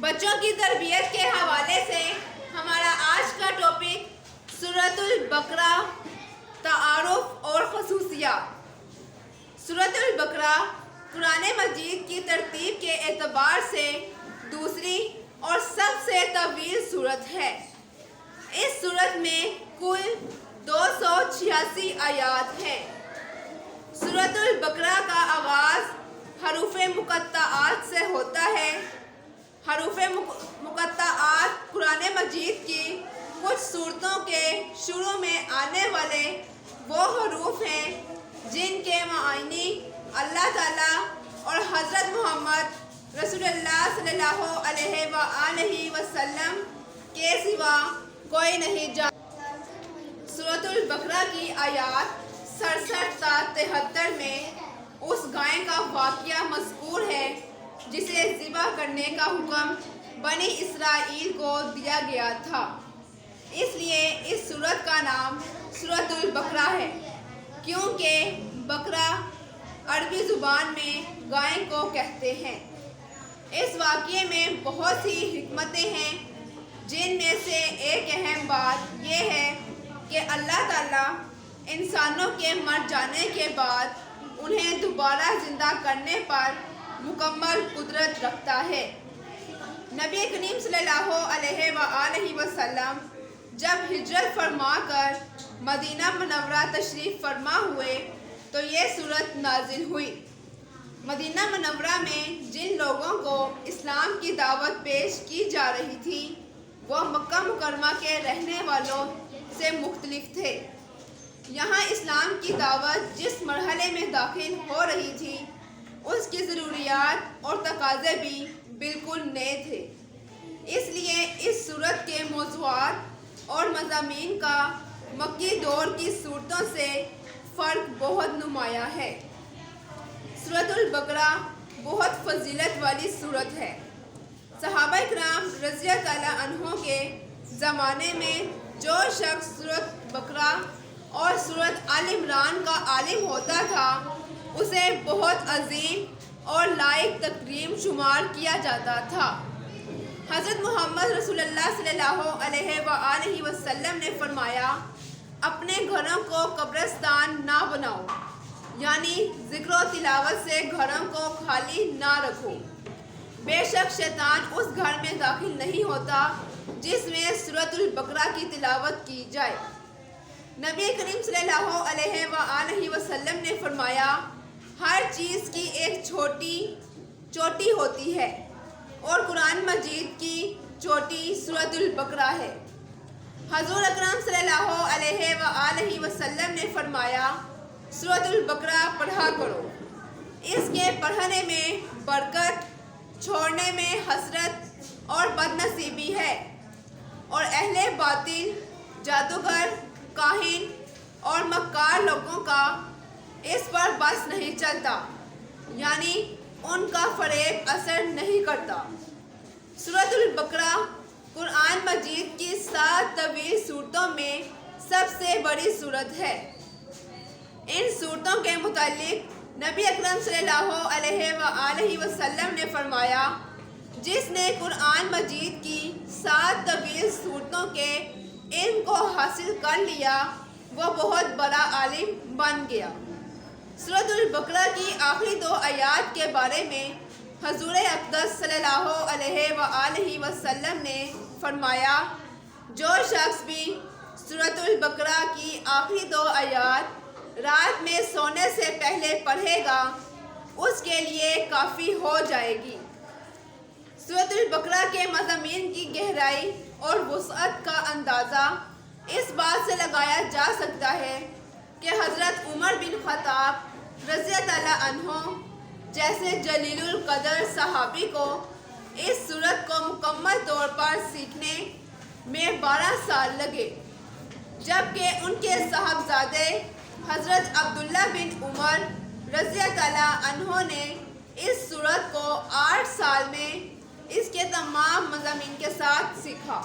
بچوں کی تربیت کے حوالے سے ہمارا آج کا ٹاپک سورۃ البقرہ، تعارف اور خصوصیات۔ سورۃ البقرہ قرآن مجید کی ترتیب کے اعتبار سے دوسری اور سب سے طویل سورت ہے۔ اس سورت میں کل 286 آیات ہیں۔ سورۃ البقرہ کا آغاز حروف مقطعات سے ہوتا ہے۔ حروف مقطعات قرآن مجید کی کچھ سورتوں کے شروع میں آنے والے وہ حروف ہیں جن کے معنی اللہ تعالیٰ اور حضرت محمد رسول اللہ صلی اللہ علیہ وآلہ وسلم کے سوا کوئی نہیں جانتا۔ سورۃ البقرہ کی آیات 67 تا 73 میں اس گائے کا واقعہ مذکور ہے جسے ذبح کرنے کا حکم بنی اسرائیل کو دیا گیا تھا، اس لیے اس سورت کا نام سورۃ البقرہ ہے، کیونکہ بقرہ عربی زبان میں گائے کو کہتے ہیں۔ اس واقعے میں بہت سی حکمتیں ہیں، جن میں سے ایک اہم بات یہ ہے کہ اللہ تعالیٰ انسانوں کے مر جانے کے بعد انہیں دوبارہ زندہ کرنے پر مکمل قدرت رکھتا ہے۔ نبی کریم صلی اللہ علیہ وآلہ وسلم جب ہجرت فرما کر مدینہ منورہ تشریف فرما ہوئے تو یہ سورت نازل ہوئی۔ مدینہ منورہ میں جن لوگوں کو اسلام کی دعوت پیش کی جا رہی تھی وہ مکہ مکرمہ کے رہنے والوں سے مختلف تھے۔ یہاں اسلام کی دعوت جس مرحلے میں داخل ہو رہی تھی اس کی ضروریات اور تقاضے بھی بالکل نئے تھے، اس لیے اس سورت کے موضوعات اور مضامین کا مکی دور کی صورتوں سے فرق بہت نمایاں ہے۔ سورۃ البقرہ بہت فضیلت والی سورت ہے۔ صحابہ کرام رضی اللہ عنہم کے زمانے میں جو شخص سورۃ بقرہ اور سورۃ آل عمران کا عالم ہوتا تھا اسے بہت عظیم اور لائق تکریم شمار کیا جاتا تھا۔ حضرت محمد رسول اللہ صلی اللہ علیہ وآلہ وسلم نے فرمایا، اپنے گھروں کو قبرستان نہ بناؤ، یعنی ذکر و تلاوت سے گھروں کو خالی نہ رکھو۔ بے شک شیطان اس گھر میں داخل نہیں ہوتا جس میں سورۃ البقرہ کی تلاوت کی جائے۔ نبی کریم صلی اللہ علیہ وآلہ وسلم نے فرمایا، ہر چیز کی ایک چوٹی ہوتی ہے اور قرآن مجید کی چوٹی سورۃ البقرہ ہے۔ حضور اکرم صلی اللہ علیہ وآلہ وسلم نے فرمایا، سورۃ البقرہ پڑھا کرو، اس کے پڑھنے میں برکت، چھوڑنے میں حسرت اور بد نصیبی ہے، اور اہل باطل، جادوگر، کاہن اور مکار لوگوں کا اس پر بس نہیں چلتا، یعنی ان کا فریب اثر نہیں کرتا۔ سورۃ البقرہ قرآن مجید کی 7 طویل سورتوں میں سب سے بڑی سورت ہے۔ ان سورتوں کے متعلق نبی اکرم صلی اللہ علیہ وآلہ وسلم نے فرمایا، جس نے قرآن مجید کی 7 طویل سورتوں کے علم کو حاصل کر لیا وہ بہت بڑا عالم بن گیا۔ سورۃ البقرہ کی آخری 2 آیات کے بارے میں حضور اقدس صلی اللہ علیہ وآلہ وسلم نے فرمایا، جو شخص بھی سورۃ البقرہ کی آخری 2 آیات رات میں سونے سے پہلے پڑھے گا اس کے لیے کافی ہو جائے گی۔ سورۃ البقرہ کے مضامین کی گہرائی اور وسعت کا اندازہ اس بات سے لگایا جا سکتا ہے کہ حضرت عمر بن خطاب رضی اللہ عنہ جیسے جلیل القدر صحابی کو اس سورت کو مکمل طور پر سیکھنے میں 12 سال لگے، جبکہ ان کے صاحبزادے حضرت عبداللہ بن عمر رضی اللہ عنہ نے اس سورت کو 8 سال میں اس کے تمام مضامین کے ساتھ سیکھا۔